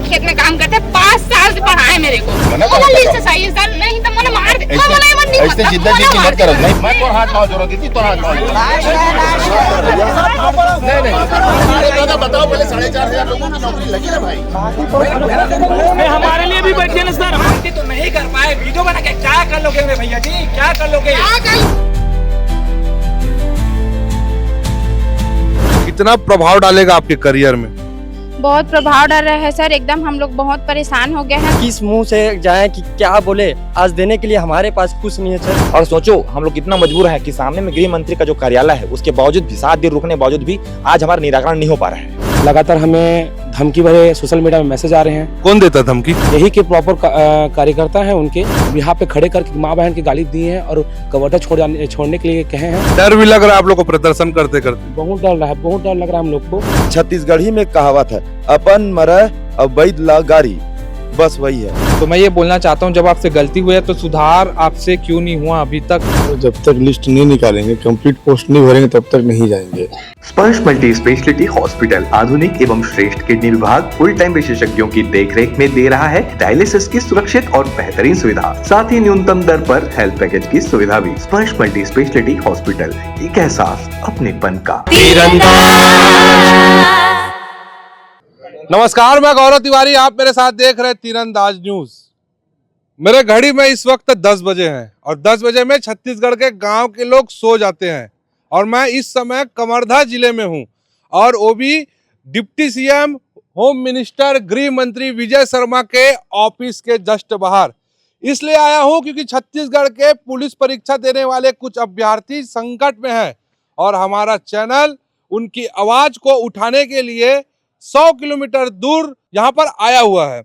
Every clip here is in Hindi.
खेत में काम करते, 5 साल से पढ़ाए मेरे को। सही सर, नहीं तो मैंने मार दिया। ऐसे जिद्दत जी की मत करो। नहीं, मैं तो हाथ मार जरूरत थी, तो हाथ मार। नहीं बताओ, पहले 4,500 लोगों की नौकरी लगी ना भाई। हमारे लिए भी बैठिए ना सर, हम तो नहीं कर पाए। वीडियो बना के क्या कर लोगे भैया जी, क्या कर लोगे? कितना प्रभाव डालेगा आपके करियर में? बहुत प्रभाव डाल रहा है सर, एकदम हम लोग बहुत परेशान हो गए हैं। किस मुंह से जाएं कि क्या बोले, आज देने के लिए हमारे पास कुछ नहीं है सर। और सोचो हम लोग कितना मजबूर है कि सामने में गृह मंत्री का जो कार्यालय है, उसके बावजूद भी 7 दिन रुकने के बावजूद भी आज हमारा निराकरण नहीं हो पा रहा है। लगातार हमें धमकी भरे सोशल मीडिया में मैसेज आ रहे हैं। कौन देता धमकी? यही के प्रॉपर कार्यकर्ता हैं उनके, यहाँ पे खड़े करके माँ बहन की गाली दी है और कवर्टा छोड़ने के लिए कहे हैं। डर भी लग रहा है आप लोग को प्रदर्शन करते करते? बहुत डर रहा है, बहुत डर लग रहा है हम लोग को। छत्तीसगढ़ी में कहावत है, अपन मरे अवैध लगारी, बस वही है। तो मैं ये बोलना चाहता हूँ, जब आपसे गलती हुई है तो सुधार आपसे क्यों नहीं हुआ अभी तक? जब तक लिस्ट नहीं निकालेंगे, कंप्लीट पोस्ट नहीं भरेंगे, तब तक नहीं जाएंगे। स्पर्श मल्टी स्पेशलिटी हॉस्पिटल आधुनिक एवं श्रेष्ठ किडनी विभाग फुल टाइम विशेषज्ञों की देखरेख में दे रहा है डायलिसिस की सुरक्षित और बेहतरीन सुविधा, साथ ही न्यूनतम दर पर हेल्थ पैकेज की सुविधा भी। स्पर्श मल्टी स्पेशलिटी हॉस्पिटल, एक एहसास अपनेपन का। नमस्कार, मैं गौरव तिवारी, आप मेरे साथ देख रहे तीरंदाज न्यूज। मेरे घड़ी में इस वक्त 10 बजे हैं और 10 बजे में छत्तीसगढ़ के गांव के लोग सो जाते हैं और मैं इस समय कवर्धा जिले में हूं और वो भी डिप्टी सीएम, होम मिनिस्टर, गृह मंत्री विजय शर्मा के ऑफिस के जस्ट बाहर। इसलिए आया हूं क्योंकि छत्तीसगढ़ के पुलिस परीक्षा देने वाले कुछ अभ्यर्थी संकट में हैं और हमारा चैनल उनकी आवाज को उठाने के लिए 100 किलोमीटर दूर यहाँ पर आया हुआ है।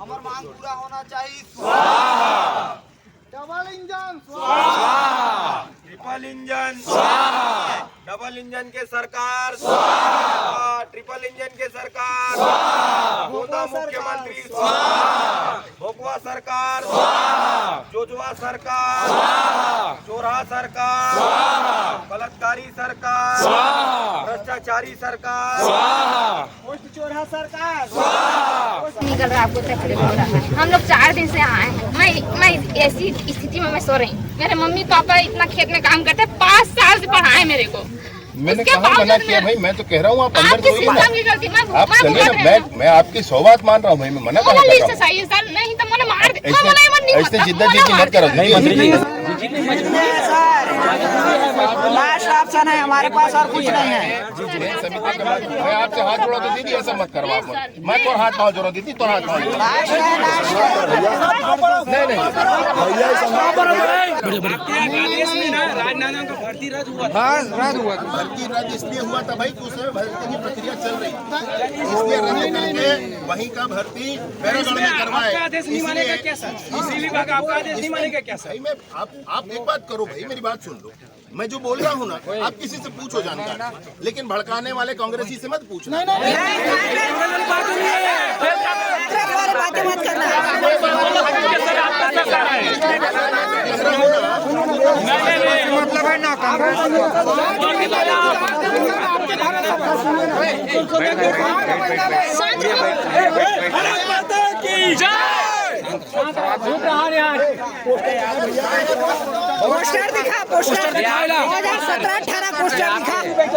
अमर मांग पूरा होना चाहिए। Double engine, triple engine, double engine के सरकार, ट्रिपल इंजन के सरकार, गोदा मुख्यमंत्री, भोगवा सरकार, जोजवा सरकार, चोरहा सरकार, बलात्कारी सरकार, भ्रष्टाचारी सरकार, चोरहा सरकार निकल रहा है। आपको तकलीफ हो रहा है। हम लोग 4 दिन से आए हैं। मैं ऐसी स्थिति में मैं सो रही हूँ। मेरे मम्मी पापा इतना खेत में काम करते, 5 साल से पढ़ाए मेरे को। मैंने कहा मना किया भाई, मैं तो कह रहा हूँ आप अंदर तो ही ना। आप चलिए ना, मैं आपकी 100 बात मान रहा हूँ भाई, मैं मना कर रहा हूँ। सही सर, नहीं तो मैंने मार दिया। ऐसे जिद्दत जी की मत करो। लास्ट ऑप्शन है हमारे पास और कुछ नहीं है। मैं आपसे हाथ जोड़ा तो दीदी, ऐसा मत करो आप। मैं तो हाथ मार जोड़ा दीदी, तो हाथ मार। राजनांदगांव का भर्ती रद्द हुआ। भर्ती रद्द इसलिए हुआ था भाई कि उसमें भर्ती की प्रक्रिया चल रही थी, इसलिए रद्द करके वहीं का भर्ती पैरागढ़ में करवाए। आदेश नहीं मानेगा क्या सर? इसी विभाग आपका आदेश नहीं मानेगा क्या सर? मैं आप एक बात करो भाई, मेरी बात सुन लो। मैं जो बोल रहा हूँ ना, आप किसी से पूछो जानकारी, लेकिन भड़काने वाले कांग्रेसी से मत पूछना। मतलब है ना पोस्टर दिखा, पोस्टर 2017-18 पोस्टर दिखा,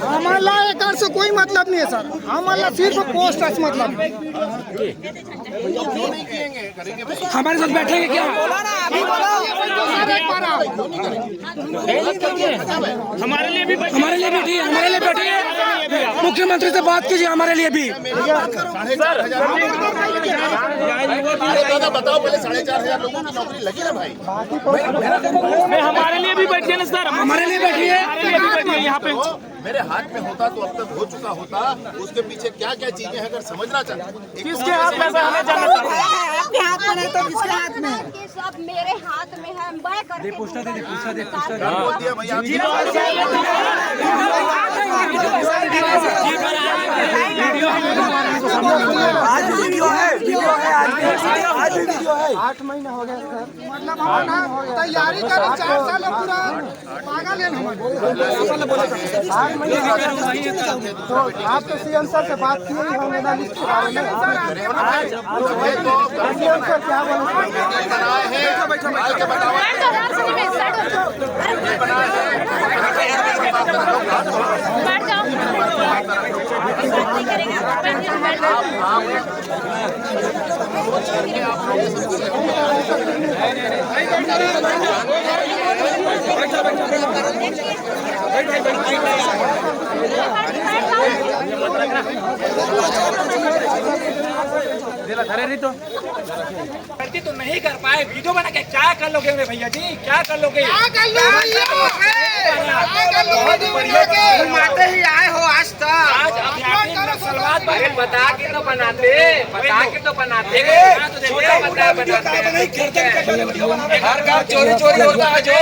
हमारा एकर से कोई मतलब नहीं है सर, हमारा सिर्फ पोस्टर से मतलब। हमारे साथ बैठेंगे क्या? अभी बोलो। हमारे लिए भी बैठिए, हमारे लिए बैठिए। मुख्यमंत्री से बात कीजिए हमारे लिए भी। दादा बताओ पहले 4,500 लोगों की नौकरी लगी ना भाई? हमारे लिए भी बैठिए ना सर, हमारे लिए बैठिए, यहाँ पे। मेरे हाथ में होता तो अब तक हो चुका होता। उसके पीछे क्या क्या चीजें हैं अगर समझना चाहते। किसके हाथ में हमें जानना चाहिए। आपके हाथ में नहीं तो किसके हाथ में? सब मेरे हाथ में है। मैं करके बोल दिया भैया आज वीडियो है, आज वीडियो है। 8 महीना हो गया सर। मतलब तैयारी करो 4 साल पूरा पागल है। तो आप तो सीएम सर से बात किए ही होंगे ना लिस्ट के बारे में। सीएम सर क्या बोले? गलती तो नहीं कर पाए, वीडियो बना के क्या कर लोगे मेरे भैया जी, क्या कर लोगे? घुमाते ही आए हो आज तक। आज अभ्यासी नक्सलवाद बता के तो बनाते, हर गाँव चोरी होता है। जो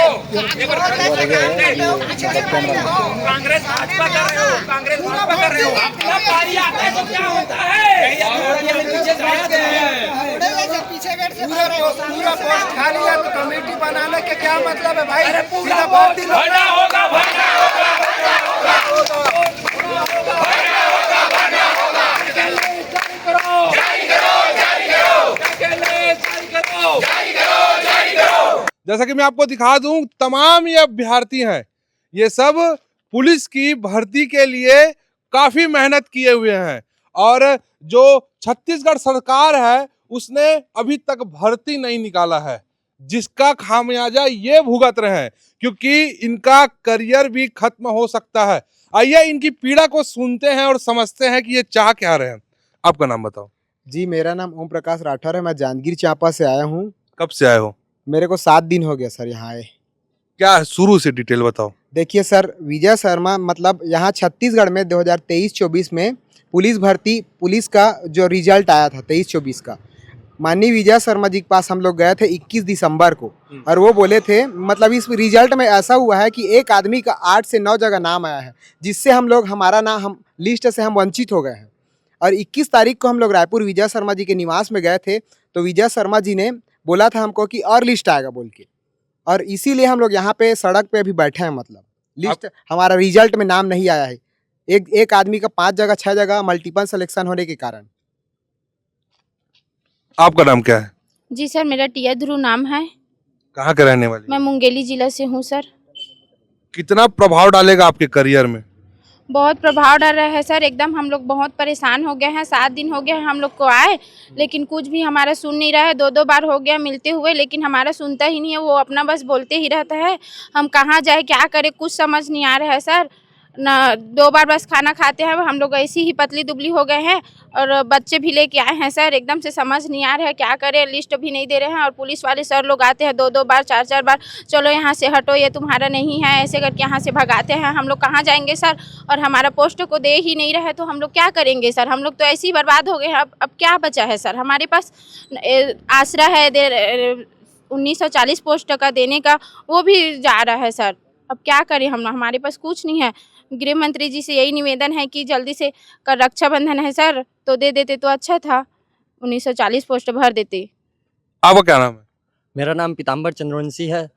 कांग्रेस भाजपा कर रहे हो, अपना पारी आता है तो क्या होता है? पीछे बैठ के पूरा पोस्ट खाली है तो कमेटी बनाने के क्या मतलब है भाई? पूरा भरना होगा। जैसा कि मैं आपको दिखा दूं, तमाम ये अभ्यर्थी हैं, ये सब पुलिस की भर्ती के लिए काफी मेहनत किए हुए हैं और जो छत्तीसगढ़ सरकार है उसने अभी तक भर्ती नहीं निकाला है, जिसका खामियाजा ये भुगत रहे हैं क्योंकि इनका करियर भी खत्म हो सकता है। आइए इनकी पीड़ा को सुनते हैं और समझते हैं कि ये चाह क्या रहे हैं। आपका नाम बताओ। जी मेरा नाम ओम प्रकाश राठौर है। मैं जांजगीर चांपा से आया हूँ। कब से आए हो? मेरे को 7 दिन हो गया सर यहाँ आए। क्या शुरू से डिटेल बताओ। देखिए सर, विजय शर्मा मतलब यहाँ छत्तीसगढ़ में 2023-24 में पुलिस का जो रिजल्ट आया था 23-24 का, माननीय विजय शर्मा जी के पास हम लोग गए थे 21 दिसंबर को और वो बोले थे, मतलब इस रिजल्ट में ऐसा हुआ है कि एक आदमी का 8 से 9 जगह नाम आया है, जिससे हमारा नाम हम लिस्ट से हम वंचित हो गए हैं। और 21 तारीख को हम लोग रायपुर विजय शर्मा जी के निवास में गए थे तो विजय शर्मा जी ने बोला था हमको कि और लिस्ट आएगा बोल के, और इसीलिए हम लोग यहाँ पे सड़क पे अभी बैठे हैं। मतलब लिस्ट हमारा रिजल्ट में नाम नहीं आया है। एक आदमी का 5 जगह 6 जगह मल्टीपल सिलेक्शन होने के कारण। आपका नाम क्या है? जी सर, मेरा टिया ध्रुव नाम है। कहाँ के रहने वाली? मैं मुंगेली जिला से हूँ सर। कितना प्रभाव डालेगा आपके करियर में? बहुत प्रभाव डाल रहा है सर, एकदम हम लोग बहुत परेशान हो गए हैं। 7 दिन हो गए हैं हम लोग को आए, लेकिन कुछ भी हमारा सुन नहीं रहा है। 2 बार हो गया मिलते हुए, लेकिन हमारा सुनता ही नहीं है। वो अपना बस बोलते ही रहता है। हम कहाँ जाए, क्या करें, कुछ समझ नहीं आ रहा है सर। ना 2 बार बस खाना खाते हैं हम लोग, ऐसी ही पतली दुबली हो गए हैं और बच्चे भी लेके आए हैं सर। एकदम से समझ नहीं आ रहा है क्या करें, लिस्ट भी नहीं दे रहे हैं। और पुलिस वाले सर लोग आते हैं 2 बार 4 बार, चलो यहाँ से हटो, ये तुम्हारा नहीं है, ऐसे करके यहाँ से भगाते हैं। हम लोग कहाँ जाएंगे सर? और हमारा पोस्ट को दे ही नहीं रहे तो हम लोग क्या करेंगे सर? हम लोग तो ऐसे ही बर्बाद हो गए हैं। अब क्या बचा है सर? हमारे पास आसरा है 1940 पोस्ट का देने का, वो भी जा रहा है सर। अब क्या करें हम? हमारे पास कुछ नहीं है। गृह मंत्री जी से यही निवेदन है कि जल्दी से कर रक्षाबंधन है सर, तो दे देते तो अच्छा था, 1940 पोस्ट भर देते। आपका क्या नाम है? मेरा नाम पीताम्बर चंद्रवंशी है।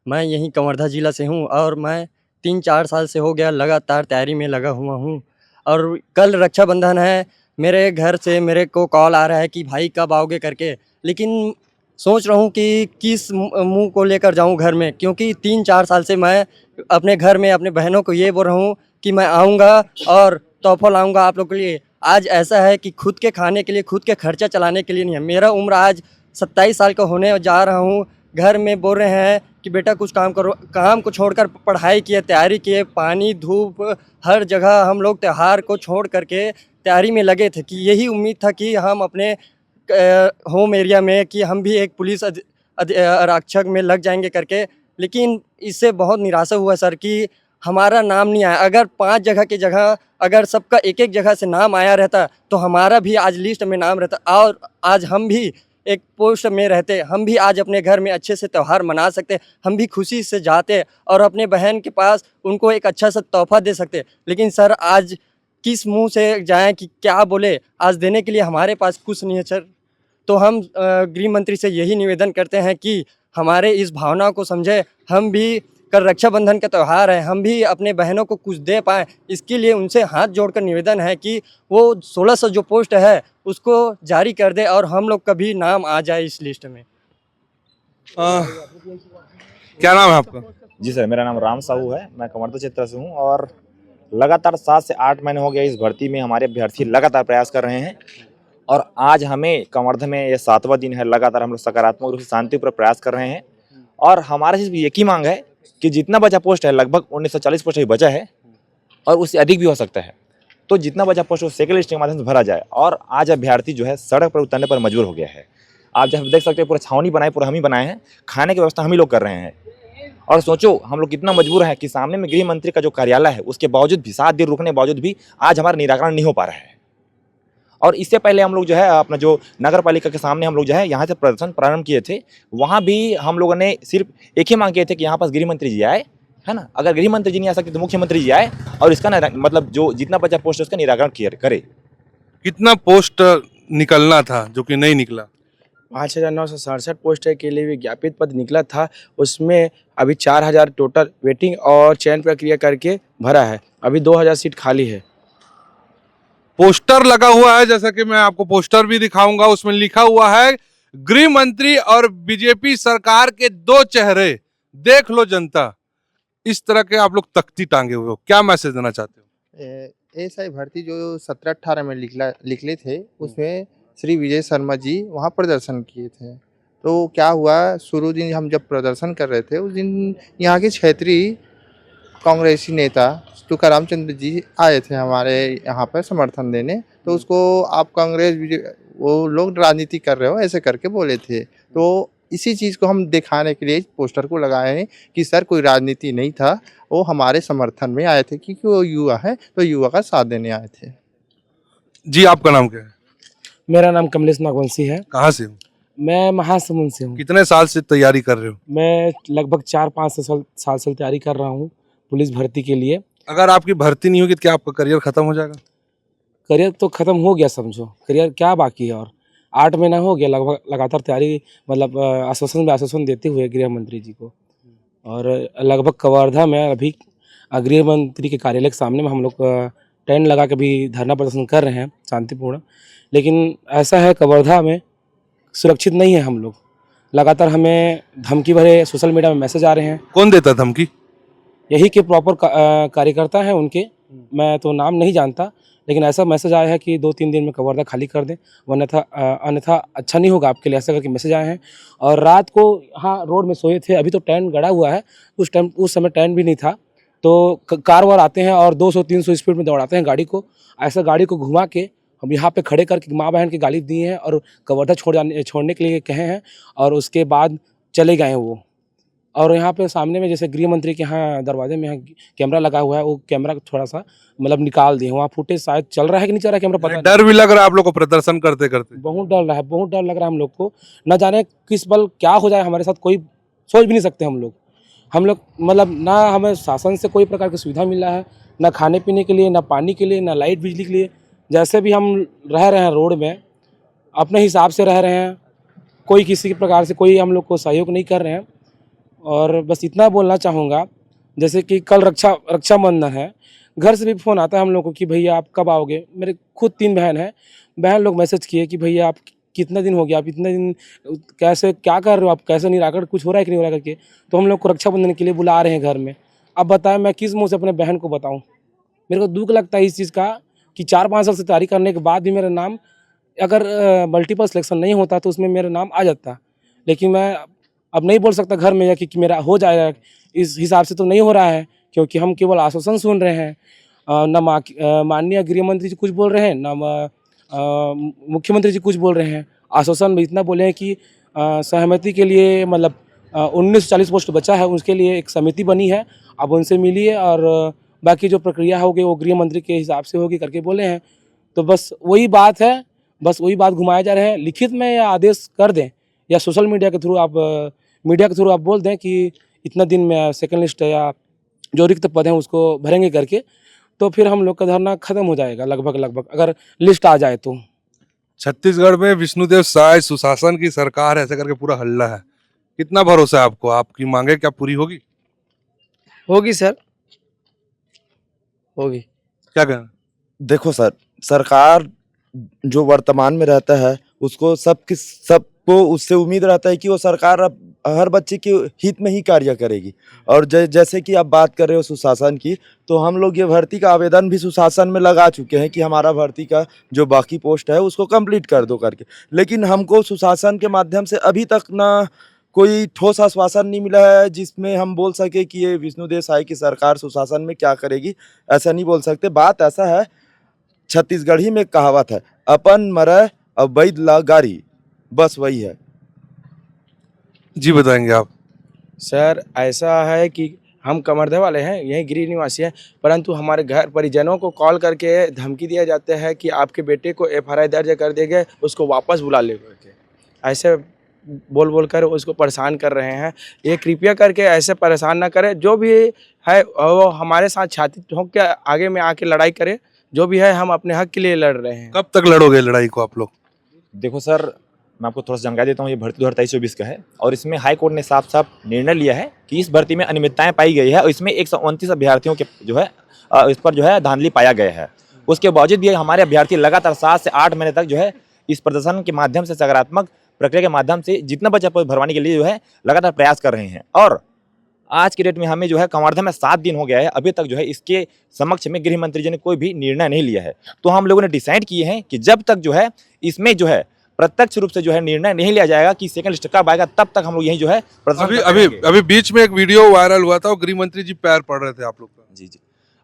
मैं यहीं कवर्धा जिला से हूँ और मैं 3-4 साल से हो गया लगातार तैयारी में लगा हुआ हूँ। और कल रक्षाबंधन है, मेरे घर से मेरे को कॉल आ रहा है कि भाई कब आओगे करके, लेकिन सोच रहा हूँ कि किस मुंह को लेकर जाऊँ घर में, क्योंकि 3-4 साल से मैं अपने घर में अपने बहनों को ये बोल रहा हूँ कि मैं आऊँगा और तोहफा लाऊँगा आप लोग के लिए। आज ऐसा है कि खुद के खाने के लिए, खुद के खर्चा चलाने के लिए नहीं है। मेरा उम्र आज 27 साल का होने जा रहा हूँ। घर में बोल रहे हैं कि बेटा कुछ काम करो, काम को छोड़कर पढ़ाई किए, तैयारी किए, पानी धूप हर जगह हम लोग त्यौहार को छोड़ करके तैयारी में लगे थे कि यही उम्मीद था कि हम अपने होम एरिया में कि हम भी एक पुलिस आरक्षक में लग जाएंगे करके। लेकिन इससे बहुत निराशा हुआ सर कि हमारा नाम नहीं आया। अगर 5 जगह की जगह अगर सबका एक एक जगह से नाम आया रहता तो हमारा भी आज लिस्ट में नाम रहता और आज हम भी एक पोस्ट में रहते, हम भी आज अपने घर में अच्छे से त्यौहार मना सकते, हम भी खुशी से जाते और अपने बहन के पास उनको एक अच्छा सा तोहफा दे सकते। लेकिन सर आज किस मुंह से जाएं कि क्या बोले, आज देने के लिए हमारे पास कुछ नहीं है सर। तो हम गृह मंत्री से यही निवेदन करते हैं कि हमारे इस भावना को समझे, हम भी कल रक्षाबंधन का त्यौहार है, हम भी अपने बहनों को कुछ दे पाएँ, इसके लिए उनसे हाथ जोड़कर निवेदन है कि वो 1600 जो पोस्ट है उसको जारी कर दे और हम लोग का भी नाम आ जाए इस लिस्ट में। क्या नाम है आपका? जी सर, मेरा नाम राम साहू है, मैं कवर्धा क्षेत्र से हूँ और लगातार 7 से 8 महीने हो गए इस भर्ती में हमारे अभ्यर्थी लगातार प्रयास कर रहे हैं और आज हमें कवर्धा में ये 7वां दिन है, लगातार हम लोग सकारात्मक रूप से शांतिपूर्वक प्रयास कर रहे हैं और हमारा सिर्फ एक ही मांग है कि जितना बचा पोस्ट है, लगभग 1940 पोस्ट ही बचा है और उससे अधिक भी हो सकता है, तो जितना बचा पोस्ट वो सेकंड लिस्ट के माध्यम से भरा जाए। और आज अभ्यर्थी जो है सड़क पर उतरने पर मजबूर हो गया है। आप जब देख सकते हैं पूरा छावनी बनाए, पूरा हम ही बनाए हैं, खाने की व्यवस्था हम ही लोग कर रहे हैं। और सोचो हम लोग कितना मजबूर हैं कि सामने में गृह मंत्री का जो कार्यालय है उसके बावजूद भी 7 दिन रुकने के बावजूद भी आज हमारा निराकरण नहीं हो पा रहा है। और इससे पहले हम लोग जो है अपना जो नगर पालिका के सामने हम लोग जो है यहाँ से प्रदर्शन प्रारंभ किए थे, वहाँ भी हम लोगों ने सिर्फ एक ही मांग किए थे कि यहाँ पास गृह मंत्री जी आए, है ना। अगर गृह मंत्री जी नहीं आ सकते तो मुख्यमंत्री जी आए और इसका मतलब जो जितना बचा पोस्ट है उसका निराकरण करे। कितना पोस्ट निकलना था जो कि नहीं निकला? 5,967 पोस्ट के लिए विज्ञापित पद निकला था, उसमें अभी 4,000 टोटल वेटिंग और चयन प्रक्रिया करके भरा है, अभी 2,000 सीट खाली है। पोस्टर लगा हुआ है, जैसा कि मैं आपको पोस्टर भी दिखाऊंगा, उसमें लिखा हुआ है गृह मंत्री और बीजेपी सरकार के 2 चेहरे, देख लो जनता। इस तरह के आप लोग तख्ती टांगे हुए हो, क्या मैसेज देना चाहते हो? एसआई भर्ती जो 17-18 में निकले थे उसमें श्री विजय शर्मा जी वहाँ प्रदर्शन किए थे। तो क्या हुआ, शुरू दिन हम जब प्रदर्शन कर रहे थे उस दिन यहाँ के क्षेत्रीय कांग्रेसी नेता तुकाराम चंद्र जी आए थे हमारे यहाँ पर समर्थन देने। तो उसको आप कांग्रेस वो लोग राजनीति कर रहे हो ऐसे करके बोले थे। तो इसी चीज़ को हम दिखाने के लिए पोस्टर को लगाए हैं कि सर कोई राजनीति नहीं था, वो हमारे समर्थन में आए थे क्योंकि वो युवा है तो युवा का साथ देने आए थे। जी आपका नाम क्या है? मेरा नाम कमलेश नागवंशी है। कहाँ से हो? मैं महासमुंद से हूँ। कितने साल से तैयारी कर रहे हो? मैं लगभग 4-5 साल से तैयारी कर रहा हूँ पुलिस भर्ती के लिए। अगर आपकी भर्ती नहीं होगी तो क्या आपका करियर खत्म हो जाएगा? करियर तो खत्म हो गया समझो, करियर क्या बाकी है। और 8 महीना हो गया लगभग लगातार तैयारी, मतलब आश्वासन देते हुए गृह मंत्री जी को। और लगभग कवर्धा में अभी गृह मंत्री के कार्यालय के सामने में हम लोग टेंट लगा के भी धरना प्रदर्शन कर रहे हैं शांतिपूर्ण। लेकिन ऐसा है कवर्धा में सुरक्षित नहीं है हम लोग, लगातार हमें धमकी भरे सोशल मीडिया में मैसेज आ रहे हैं। कौन देता धमकी? यही के प्रॉपर कार्यकर्ता हैं उनके, मैं तो नाम नहीं जानता, लेकिन ऐसा मैसेज आया है कि 2-3 दिन में कवर्धा खाली कर दें अन्यथा अच्छा नहीं होगा आपके लिए, ऐसा करके मैसेज आए हैं। और रात को हाँ रोड में सोए थे, अभी तो टेंट गड़ा हुआ है, उस समय टेंट भी नहीं था। तो कार वार आते हैं और 200-300 स्पीड में दौड़ाते हैं गाड़ी को। ऐसा गाड़ी को घुमा के हम यहाँ पे खड़े करके माँ बहन की गाली दी हैं और कवर्धा छोड़ने के लिए कहे हैं और उसके बाद चले गए हैं वो। और यहाँ पे सामने में जैसे गृह मंत्री के यहाँ दरवाजे में कैमरा लगा हुआ है, वो कैमरा थोड़ा सा मतलब निकाल दिए, वहाँ फुटेज शायद चल रहा है कि नहीं चल रहा है कैमरा पता। डर भी लग रहा है आप लोग को प्रदर्शन करते करते? बहुत डर रहा है, बहुत डर लग रहा है हम लोग को। न जाने किस पल क्या हो जाए हमारे साथ, कोई सोच भी नहीं सकते हम लोग मतलब ना हमें शासन से कोई प्रकार की सुविधा मिला है, ना खाने पीने के लिए, ना पानी के लिए, ना लाइट बिजली के लिए। जैसे भी हम रह रहे हैं रोड में अपने हिसाब से रह रहे हैं, कोई किसी प्रकार से कोई हम लोग को सहयोग नहीं कर रहे हैं। और बस इतना बोलना चाहूँगा, जैसे कि कल रक्षाबंधन है, घर से भी फ़ोन आता है हम लोग को कि भैया आप कब आओगे। मेरे खुद 3 बहन हैं, बहन लोग मैसेज किए कि भैया आप कितना दिन हो गया, आप इतना दिन कैसे क्या कर रहे हो, आप कैसे निराकरण कुछ हो रहा है कि नहीं हो रहा है करके। तो हम लोग को रक्षाबंधन के लिए बुला रहे हैं घर में। अब बताएं मैं किस मुँह से अपने बहन को बताऊँ। मेरे को दुख लगता है इस चीज़ का कि 4-5 साल से तैयारी करने के बाद भी मेरा नाम अगर मल्टीपल सिलेक्शन नहीं होता तो उसमें मेरा नाम आ जाता। लेकिन मैं अब नहीं बोल सकता घर में कि मेरा हो जाएगा, इस हिसाब से तो नहीं हो रहा है, क्योंकि हम केवल आश्वासन सुन रहे हैं। न माननीय गृह मंत्री जी कुछ बोल रहे हैं, न मुख्यमंत्री जी कुछ बोल रहे हैं। आश्वासन में इतना बोले हैं कि सहमति के लिए मतलब 1940 पोस्ट बचा है, उसके लिए एक समिति बनी है, अब उनसे मिलिए और बाकी जो प्रक्रिया होगी वो गृह मंत्री के हिसाब से होगी करके बोले हैं। तो बस वही बात है, बस वही बात घुमाए जा रहे हैं। लिखित में या आदेश कर दें या सोशल मीडिया के थ्रू आप बोल दें कि इतना दिन में सेकंड लिस्ट या जो रिक्त पद हैं उसको भरेंगे करके, तो फिर हम लोग का धरना खत्म हो जाएगा लगभग अगर लिस्ट आ जाए तो। छत्तीसगढ़ में विष्णुदेव साय सुशासन की सरकार है ऐसे करके पूरा हल्ला है, कितना भरोसा है आपको? आपकी मांगे क्या पूरी होगी? होगी सर, होगी। क्या कहना? देखो सर, सरकार जो वर्तमान में रहता है उसको सबको उससे उम्मीद रहता है कि वो सरकार अब हर बच्चे के हित में ही कार्य करेगी। और जैसे कि आप बात कर रहे हो सुशासन की, तो हम लोग ये भर्ती का आवेदन भी सुशासन में लगा चुके हैं कि हमारा भर्ती का जो बाकी पोस्ट है उसको कंप्लीट कर दो करके। लेकिन हमको सुशासन के माध्यम से अभी तक ना कोई ठोस आश्वासन नहीं मिला है जिसमें हम बोल सके कि ये विष्णुदेव साय की सरकार सुशासन में क्या करेगी, ऐसा नहीं बोल सकते। बात ऐसा है, छत्तीसगढ़ी में कहावत है, अपन मरय अवैध ला गारी, बस वही है। जी बताएंगे आप? सर ऐसा है कि हम कमरधा वाले हैं, यहीं गृह निवासी हैं, परंतु हमारे घर परिजनों को कॉल करके धमकी दिया जाता है कि आपके बेटे को FRI दर्ज कर देंगे, उसको वापस बुला ले करके, ऐसे बोल कर उसको परेशान कर रहे हैं। ये कृपया करके ऐसे परेशान ना करें, जो भी है वो हमारे साथ छाती ठोक के आगे में आके लड़ाई करे, जो भी है हम अपने हक के लिए लड़ रहे हैं। कब तक लड़ोगे लड़ाई को आप लोग? देखो सर, मैं आपको थोड़ा सा जानकारी देता हूँ। ये भर्ती 2023-24 का है और इसमें हाई कोर्ट ने साफ साफ निर्णय लिया है कि इस भर्ती में अनियमितताएं पाई गई है और इसमें 129 अभ्यर्थियों के जो है इस पर जो है धांधली पाया गया है। उसके बावजूद भी हमारे अभ्यर्थी लगातार 7 से 8 महीने तक जो है इस प्रदर्शन के माध्यम से, सकारात्मक प्रक्रिया के माध्यम से जितना बचा भरवाने के लिए जो है लगातार प्रयास कर रहे हैं। और आज की डेट में हमें जो है कवर्धा में 7 दिन हो गया है, अभी तक जो है इसके समक्ष में गृह मंत्री जी ने कोई भी निर्णय नहीं लिया है। तो हम लोगों ने डिसाइड किए हैं कि जब तक जो है इसमें जो है प्रत्यक्ष रूप से जो है निर्णय नहीं लिया जाएगा कि सेकंड लिस्ट कब आएगा, तब तक हम लोग यही जो है अभी बीच में एक वीडियो वायरल हुआ था, वो गृह मंत्री जी पैर पड़ रहे थे आप लोग का। जी।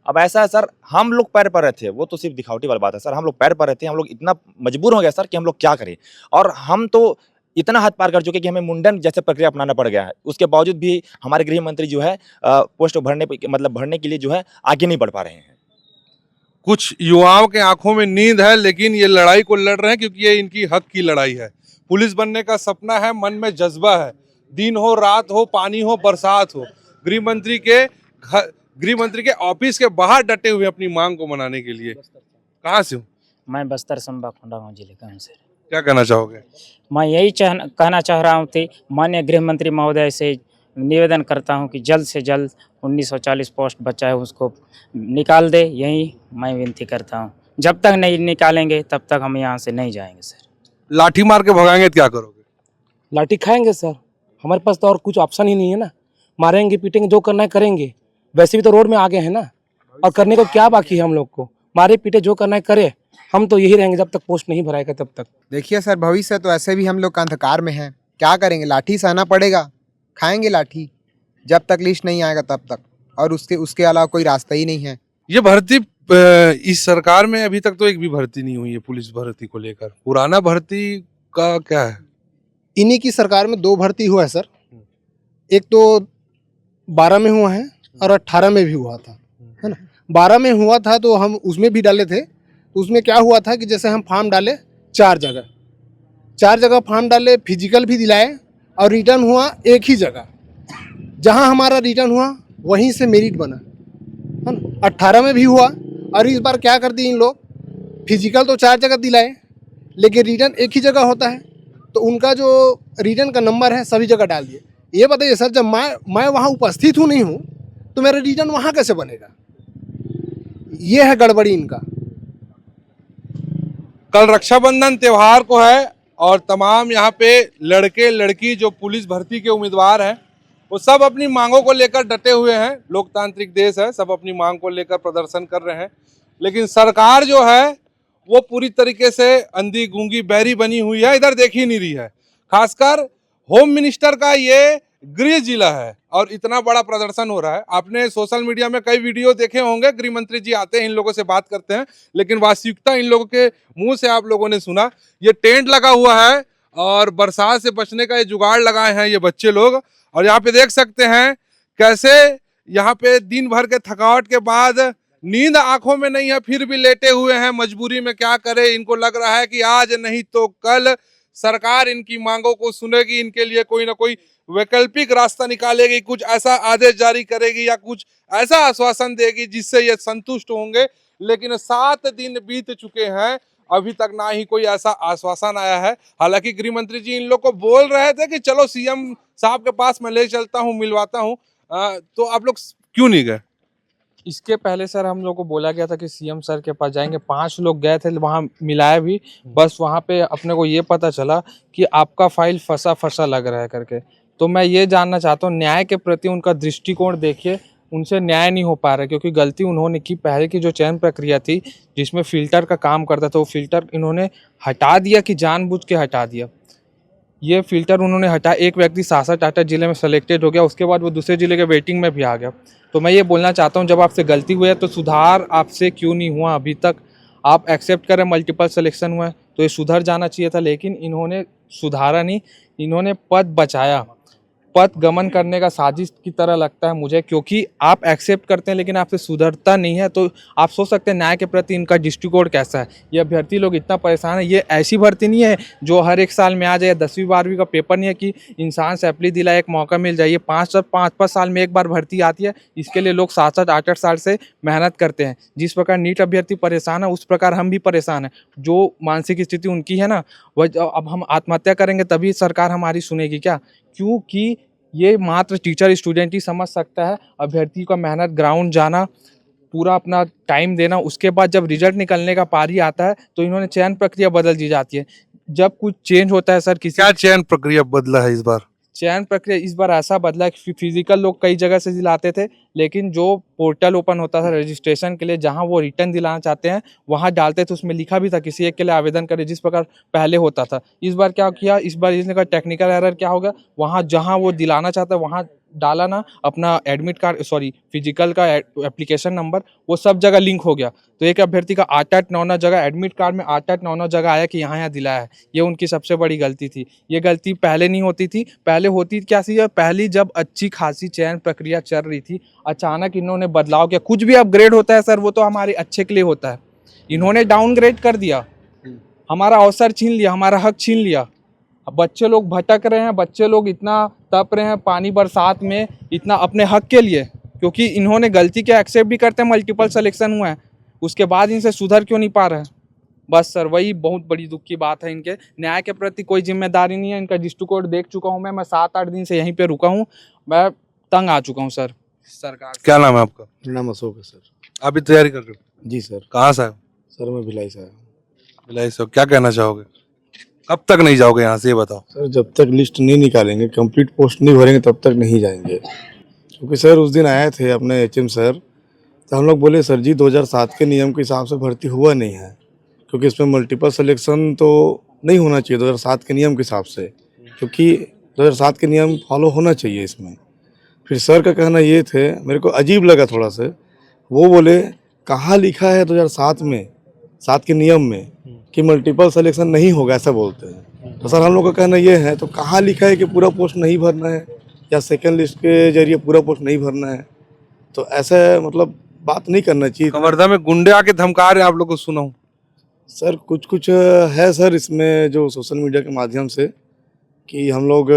अब ऐसा है सर, हम लोग पैर पर रहे थे, वो तो सिर्फ दिखावटी वाली बात है सर। हम लोग पैर पर रहते हैं, हम लोग इतना मजबूर हो गए सर कि हम लोग क्या करें। और हम तो इतना हद पार कर चुके कि हमें मुंडन जैसे प्रक्रिया अपनाना पड़ गया है। उसके बावजूद भी हमारे गृह मंत्री जो है पोस्ट भरने के लिए जो है आगे नहीं बढ़ पा रहे हैं। कुछ युवाओं के आंखों में नींद है, लेकिन ये लड़ाई को लड़ रहे हैं क्योंकि ये इनकी हक की लड़ाई है। पुलिस बनने का सपना है, मन में जज्बा है, दिन हो रात हो, पानी हो बरसात हो, गृह मंत्री के ऑफिस के बाहर डटे हुए अपनी मांग को मनाने के लिए। कहाँ से हो? मैं बस्तर संभा कोंडागांव जिले का हूँ सर। क्या कहना चाहोगे? मैं यही कहना चाह रहा हूँ कि माननीय गृह मंत्री महोदय से निवेदन करता हूँ कि जल्द से जल्द 1940 पोस्ट बचा है उसको निकाल दे, यही मैं विनती करता हूँ। जब तक नहीं निकालेंगे तब तक हम यहाँ से नहीं जाएंगे सर। लाठी मार के भगाएंगे तो क्या करोगे? लाठी खाएंगे सर, हमारे पास तो और कुछ ऑप्शन ही नहीं है ना। मारेंगे पीटेंगे, जो करना है करेंगे। वैसे भी तो रोड में आ गए हैं ना, और करने को क्या बाकी है हम लोग को? मारे पीटे जो करना है करे, हम तो यही रहेंगे जब तक पोस्ट नहीं भराएगा तब तक। देखिए सर, भविष्य तो ऐसे भी हम लोग का अंधकार में है, क्या करेंगे? लाठी सहना पड़ेगा, खाएंगे लाठी जब तक लिस्ट नहीं आएगा तब तक, और उसके अलावा कोई रास्ता ही नहीं है। ये भर्ती इस सरकार में अभी तक तो एक भी भर्ती नहीं हुई है पुलिस भर्ती को लेकर। पुराना भर्ती का क्या है? इन्हीं की सरकार में 2 भर्ती हुआ है सर। एक तो 12 में हुआ है और 18 में भी हुआ था, है ना। 12 में हुआ था तो हम उसमें भी डाले थे। तो उसमें क्या हुआ था कि जैसे हम फॉर्म डाले 4 जगह फॉर्म डाले, फिजिकल भी दिलाए और रिटर्न हुआ एक ही जगह। जहां हमारा रिटर्न हुआ वहीं से मेरिट बना, है ना। 18 में भी हुआ और इस बार क्या कर दिए इन लोग, फिजिकल तो 4 जगह दिलाए लेकिन रिटर्न एक ही जगह होता है। तो उनका जो रिटर्न का नंबर है सभी जगह डाल दिए। ये बताइए सर, जब मैं वहाँ उपस्थित हूँ नहीं हूँ तो मेरा रिटर्न वहाँ कैसे बनेगा? ये है गड़बड़ी इनका। कल रक्षाबंधन त्योहार को है और तमाम यहाँ पे लड़के लड़की जो पुलिस भर्ती के उम्मीदवार हैं वो सब अपनी मांगों को लेकर डटे हुए हैं। लोकतांत्रिक देश है, सब अपनी मांग को लेकर प्रदर्शन कर रहे हैं, लेकिन सरकार जो है वो पूरी तरीके से अंधी गूंगी बहरी बनी हुई है, इधर देख ही नहीं रही है। खासकर होम मिनिस्टर का ये गृह जिला है और इतना बड़ा प्रदर्शन हो रहा है। आपने सोशल मीडिया में कई वीडियो देखे होंगे, गृह मंत्री जी आते हैं, इन लोगों से बात करते हैं, लेकिन वास्तविकता इन लोगों के मुंह से आप लोगों ने सुना। ये टेंट लगा हुआ है और बरसात से बचने का ये जुगाड़ लगाए हैं ये बच्चे लोग। और यहाँ पे देख सकते हैं कैसे यहाँ पे दिन भर के थकावट के बाद नींद आंखों में नहीं है, फिर भी लेटे हुए हैं। मजबूरी में क्या करें, इनको लग रहा है कि आज नहीं तो कल सरकार इनकी मांगों को सुनेगी, इनके लिए कोई ना कोई वैकल्पिक रास्ता निकालेगी, कुछ ऐसा आदेश जारी करेगी या कुछ ऐसा आश्वासन देगी जिससे ये संतुष्ट होंगे। लेकिन 7 दिन बीत चुके हैं, अभी तक ना ही कोई ऐसा आश्वासन आया है। हालांकि गृह मंत्री जी इन लोग को बोल रहे थे कि चलो सीएम साहब के पास मैं ले चलता हूँ, मिलवाता हूँ, तो आप लोग क्यों नहीं गए? इसके पहले सर हम लोग को बोला गया था कि सीएम सर के पास जाएंगे, 5 लोग गए थे, वहाँ मिलाया भी, बस वहाँ पे अपने को ये पता चला कि आपका फाइल फंसा लग रहा है करके। तो मैं ये जानना चाहता हूँ, न्याय के प्रति उनका दृष्टिकोण देखिए, उनसे न्याय नहीं हो पा रहा है, क्योंकि गलती उन्होंने की। पहले की जो चयन प्रक्रिया थी जिसमें फ़िल्टर का काम करता था, वो फ़िल्टर इन्होंने हटा दिया कि जानबूझ के हटा दिया। ये फ़िल्टर उन्होंने हटा, एक व्यक्ति सासा टाटा जिले में सेलेक्टेड हो गया, उसके बाद वो दूसरे जिले के वेटिंग में भी आ गया। तो मैं ये बोलना चाहता हूँ, जब आपसे गलती हुई है तो सुधार आपसे क्यों नहीं हुआ अभी तक? आप एक्सेप्ट करें मल्टीपल सिलेक्शन हुआ है तो ये सुधर जाना चाहिए था, लेकिन इन्होंने सुधारा नहीं, इन्होंने पद बचाया। पद गमन करने का साजिश की तरह लगता है मुझे, क्योंकि आप एक्सेप्ट करते हैं लेकिन आपसे सुधरता नहीं है। तो आप सोच सकते हैं न्याय के प्रति इनका दृष्टिकोण कैसा है। ये अभ्यर्थी लोग इतना परेशान है। ये ऐसी भर्ती नहीं है जो हर एक साल में आ जाए, 10वीं 12वीं का पेपर नहीं है कि इंसान से अप्ली दिलाए एक मौका मिल जाए। ये 5 साल में एक बार भर्ती आती है, इसके लिए लोग 7-7 8-8 साल से मेहनत करते हैं। जिस प्रकार नीट अभ्यर्थी परेशान है उस प्रकार हम भी परेशान हैं। जो मानसिक स्थिति उनकी है ना, वह अब हम आत्महत्या करेंगे तभी सरकार हमारी सुनेगी क्या? क्योंकि ये मात्र टीचर स्टूडेंट ही समझ सकता है। अभ्यर्थी का मेहनत, ग्राउंड जाना, पूरा अपना टाइम देना, उसके बाद जब रिजल्ट निकलने का पारी आता है तो इन्होंने चयन प्रक्रिया बदल दी जाती है। जब कुछ चेंज होता है सर, किसी क्या चयन प्रक्रिया बदला है इस बार? चयन प्रक्रिया इस बार ऐसा बदला कि फिजिकल लोग कई जगह से दिलाते थे, लेकिन जो पोर्टल ओपन होता था रजिस्ट्रेशन के लिए, जहां वो रिटर्न दिलाना चाहते हैं वहां डालते थे, उसमें लिखा भी था किसी एक के लिए आवेदन करें, जिस प्रकार पहले होता था। इस बार क्या किया, इस बार इसने का टेक्निकल एरर क्या हो गया, वहाँ जहाँ वो दिलाना चाहता है वहाँ डाला ना अपना एडमिट कार्ड, सॉरी फिजिकल का एप्लीकेशन नंबर, वो सब जगह लिंक हो गया। तो एक अभ्यर्थी का 8-8 9-9 जगह एडमिट कार्ड में 8-8 9-9 जगह आया कि यहाँ दिलाया है। ये उनकी सबसे बड़ी गलती थी। ये गलती पहले नहीं होती थी। पहले होती क्या थी, पहली जब अच्छी खासी चयन प्रक्रिया चल रही थी, अचानक इन्होंने बदलाव किया। कुछ भी अपग्रेड होता है सर वो तो हमारे अच्छे के लिए होता है, इन्होंने डाउनग्रेड कर दिया, हमारा अवसर छीन लिया, हमारा हक छीन लिया। अब बच्चे लोग भटक रहे हैं, बच्चे लोग इतना तप रहे हैं पानी बरसात में, इतना अपने हक के लिए, क्योंकि इन्होंने गलती के एक्सेप्ट भी करते हैं, मल्टीपल सिलेक्शन हुआ है, उसके बाद इनसे सुधर क्यों नहीं पा रहे हैं? बस सर वही बहुत बड़ी दुख की बात है। इनके न्याय के प्रति कोई जिम्मेदारी नहीं है। इनका दृष्टिकोण देख चुका हूँ मैं 7-8 दिन से यहीं पे रुका हूँ, मैं तंग आ चुका हूँ सर सरकार। क्या नाम है आपका? मेरा नाम अशोक है सर। आप भी तैयारी कर रहे हो? जी सर। कहाँ से? सर मैं भिलाई से आया। भिलाई से? क्या कहना चाहोगे? कब तक नहीं जाओगे यहाँ से, ये बताओ। सर जब तक लिस्ट नहीं निकालेंगे, कंप्लीट पोस्ट नहीं भरेंगे, तब तक नहीं जाएंगे। क्योंकि सर उस दिन आए थे अपने एचएम सर, तो हम लोग बोले सर जी 2007 के नियम के हिसाब से भर्ती हुआ नहीं है, क्योंकि इसमें मल्टीपल सिलेक्शन तो नहीं होना चाहिए 2007 के नियम के हिसाब से, क्योंकि 2007 के नियम फॉलो होना चाहिए इसमें। फिर सर का कहना ये थे, मेरे को अजीब लगा थोड़ा सा, वो बोले कहाँ लिखा है 2007 के नियम में कि मल्टीपल सिलेक्शन नहीं होगा, ऐसा बोलते हैं। तो सर हम लोग का कहना ये है, तो कहाँ लिखा है कि पूरा पोस्ट नहीं भरना है या सेकंड लिस्ट के जरिए पूरा पोस्ट नहीं भरना है? तो ऐसा मतलब बात नहीं करना चाहिए। कवर्धा में गुंडे आके धमका रहे हैं आप लोग को, सुना हूँ। सर कुछ है सर इसमें जो सोशल मीडिया के माध्यम से कि हम लोग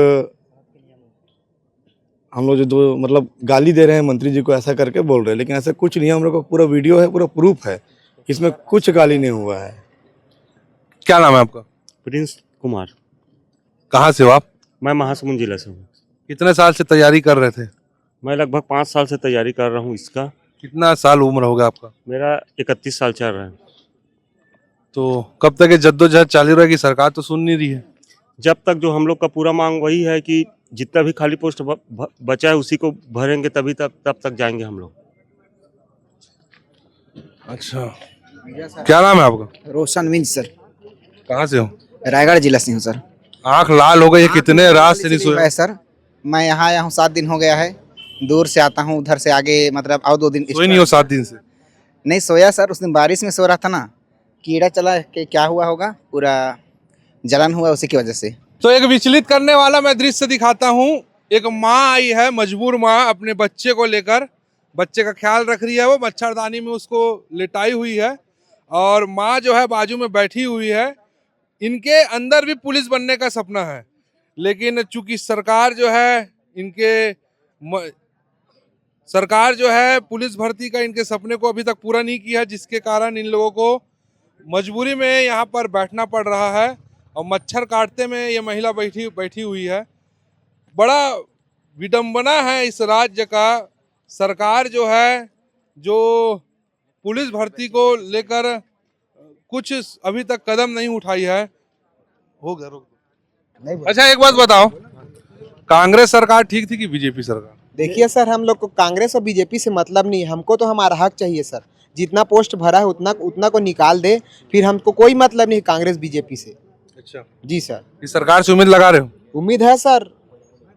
जो मतलब गाली दे रहे हैं मंत्री जी को, ऐसा करके बोल रहे हैं, लेकिन ऐसा कुछ नहीं है। हम लोग का पूरा वीडियो है, पूरा प्रूफ है, इसमें कुछ गाली नहीं हुआ है। क्या नाम है आपका? प्रिंस कुमार। कहाँ से हो आप? मैं महासमुंद जिला से हूँ। कितने साल से तैयारी कर रहे थे? मैं लगभग 5 साल से तैयारी कर रहा हूँ इसका। कितना साल उम्र होगा आपका? मेरा 31 साल चल रहा है। तो कब तक ये जद्दोजहद चालू रहेगी? सरकार तो सुन नहीं रही है। जब तक जो हम लोग का पूरा मांग वही है कि जितना भी खाली पोस्ट बचा है उसी को भरेंगे, तब तक जाएंगे हम लोग। अच्छा, क्या नाम है आपका? रोशन विंज सर। कहाँ से हो? रायगढ़ जिला से हूँ सर। आंख लाल हो गई है, कितने रात से नहीं सोए? है सर, मैं यहाँ आया हूँ 7 दिन हो गया है, दूर से आता हूँ, उधर से आगे मतलब और 2 दिन सोए नहीं हो 7 दिन से? नहीं सोया सर, उस दिन बारिश में सो रहा था ना, कीड़ा चला के क्या हुआ होगा, पूरा जलन हुआ उसी की वजह से। तो एक विचलित करने वाला मैं दृश्य दिखाता हूँ। एक माँ आई है, मजबूर माँ, अपने बच्चे को लेकर, बच्चे का ख्याल रख रही है, वो मच्छरदानी में उसको लिटाई हुई है और माँ जो है बाजू में बैठी हुई है। इनके अंदर भी पुलिस बनने का सपना है, लेकिन चूंकि सरकार जो है पुलिस भर्ती का इनके सपने को अभी तक पूरा नहीं किया है, जिसके कारण इन लोगों को मजबूरी में यहाँ पर बैठना पड़ रहा है और मच्छर काटते में ये महिला बैठी हुई है। बड़ा विडंबना है इस राज्य का। सरकार जो है, जो पुलिस भर्ती को लेकर कुछ अभी तक कदम नहीं उठाई है। हो गया, रोक दो। अच्छा एक बात बताओ, कांग्रेस सरकार ठीक थी कि बीजेपी सरकार? देखिए सर, हम लोग को कांग्रेस और बीजेपी से मतलब नहीं है, हमको तो हमारा हक चाहिए सर। जितना पोस्ट भरा है उतना को निकाल दे, फिर हमको कोई मतलब नहीं कांग्रेस बीजेपी से। अच्छा जी सर। इस सरकार से उम्मीद लगा रहे हो? उम्मीद है सर,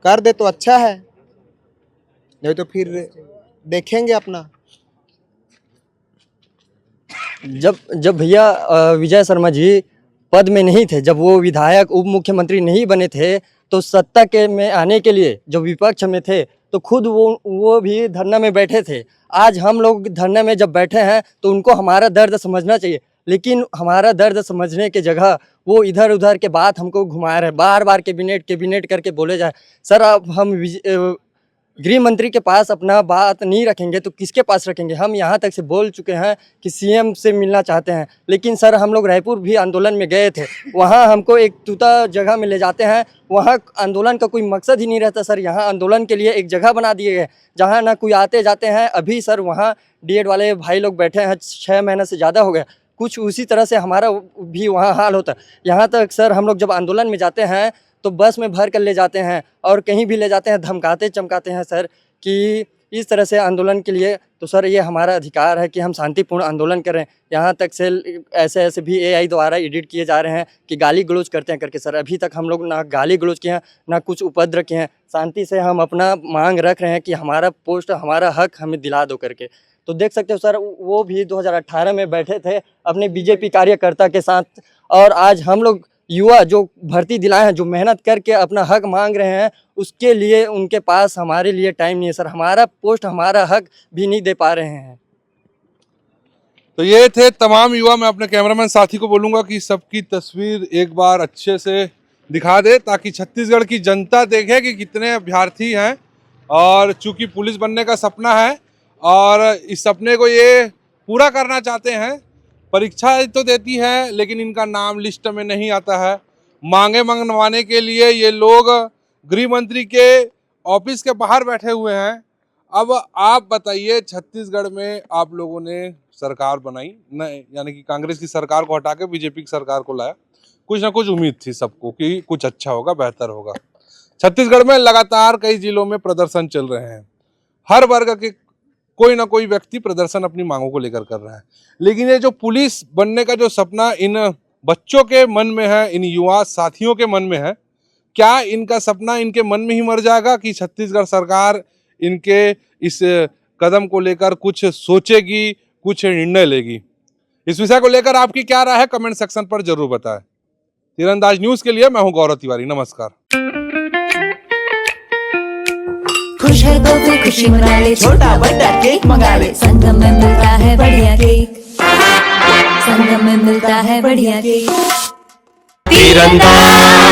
कर दे तो अच्छा है, नहीं तो फिर देखेंगे अपना। जब भैया विजय शर्मा जी पद में नहीं थे, जब वो विधायक उप मुख्यमंत्री नहीं बने थे, तो सत्ता के में आने के लिए जो विपक्ष में थे तो खुद वो भी धरना में बैठे थे। आज हम लोग धरना में जब बैठे हैं तो उनको हमारा दर्द समझना चाहिए, लेकिन हमारा दर्द समझने के जगह वो इधर उधर के बात हमको घुमा रहे हैं, बार बार कैबिनेट करके बोले जाए। सर अब हम गृह मंत्री के पास अपना बात नहीं रखेंगे तो किसके पास रखेंगे? हम यहाँ तक से बोल चुके हैं कि सीएम से मिलना चाहते हैं, लेकिन सर हम लोग रायपुर भी आंदोलन में गए थे, वहाँ हमको एक तूता जगह में ले जाते हैं, वहाँ आंदोलन का कोई मकसद ही नहीं रहता सर। यहाँ आंदोलन के लिए एक जगह बना दिए गए जहाँ ना कोई आते जाते हैं। अभी सर वहाँ डीएड वाले भाई लोग बैठे हैं, 6 महीने से ज़्यादा हो गया, कुछ उसी तरह से हमारा भी वहाँ हाल होता है। यहाँ तक सर हम लोग जब आंदोलन में जाते हैं तो बस में भर कर ले जाते हैं और कहीं भी ले जाते हैं, धमकाते चमकाते हैं सर कि इस तरह से आंदोलन के लिए। तो सर ये हमारा अधिकार है कि हम शांतिपूर्ण आंदोलन करें। यहाँ तक से ऐसे भी एआई द्वारा एडिट किए जा रहे हैं कि गाली गलौज करते हैं करके। सर अभी तक हम लोग ना गाली गलौज किए हैं, ना कुछ उपद्रव किए हैं, शांति से हम अपना मांग रख रहे हैं कि हमारा पोस्ट, हमारा हक हमें दिला दो करके। तो देख सकते हो सर, वो भी 2018 में बैठे थे अपने बीजेपी कार्यकर्ता के साथ, और आज हम लोग युवा जो भर्ती दिलाए हैं, जो मेहनत करके अपना हक मांग रहे हैं, उसके लिए उनके पास हमारे लिए टाइम नहीं है सर। हमारा पोस्ट, हमारा हक भी नहीं दे पा रहे हैं। तो ये थे तमाम युवा। मैं अपने कैमरामैन साथी को बोलूँगा कि सबकी तस्वीर एक बार अच्छे से दिखा दे, ताकि छत्तीसगढ़ की जनता देखे कि कितने अभ्यर्थी हैं। और चूँकि पुलिस बनने का सपना है और इस सपने को ये पूरा करना चाहते हैं, परीक्षा तो देती है लेकिन इनका नाम लिस्ट में नहीं आता है। मांगे मंगवाने के लिए ये लोग गृह मंत्री के ऑफिस के बाहर बैठे हुए हैं। अब आप बताइए, छत्तीसगढ़ में आप लोगों ने सरकार बनाई, यानी कि कांग्रेस की सरकार को हटा के बीजेपी की सरकार को लाया। कुछ ना कुछ उम्मीद थी सबको कि कुछ अच्छा होगा, बेहतर होगा। छत्तीसगढ़ में लगातार कई जिलों में प्रदर्शन चल रहे हैं, हर वर्ग के कोई ना कोई व्यक्ति प्रदर्शन अपनी मांगों को लेकर कर रहा है। लेकिन ये जो पुलिस बनने का जो सपना इन बच्चों के मन में है, इन युवा साथियों के मन में है, क्या इनका सपना इनके मन में ही मर जाएगा कि छत्तीसगढ़ सरकार इनके इस कदम को लेकर कुछ सोचेगी, कुछ निर्णय लेगी? इस विषय को लेकर आपकी क्या राय है, कमेंट सेक्शन पर जरूर बताएं। तीरंदाज न्यूज के लिए मैं हूं गौरव तिवारी, नमस्कार। खुश है तो फिर खुशी मना ले, छोटा बड़ा केक मंगा ले, संगम में मिलता है बढ़िया केक, संगम में मिलता है बढ़िया केक। तीरंदाज।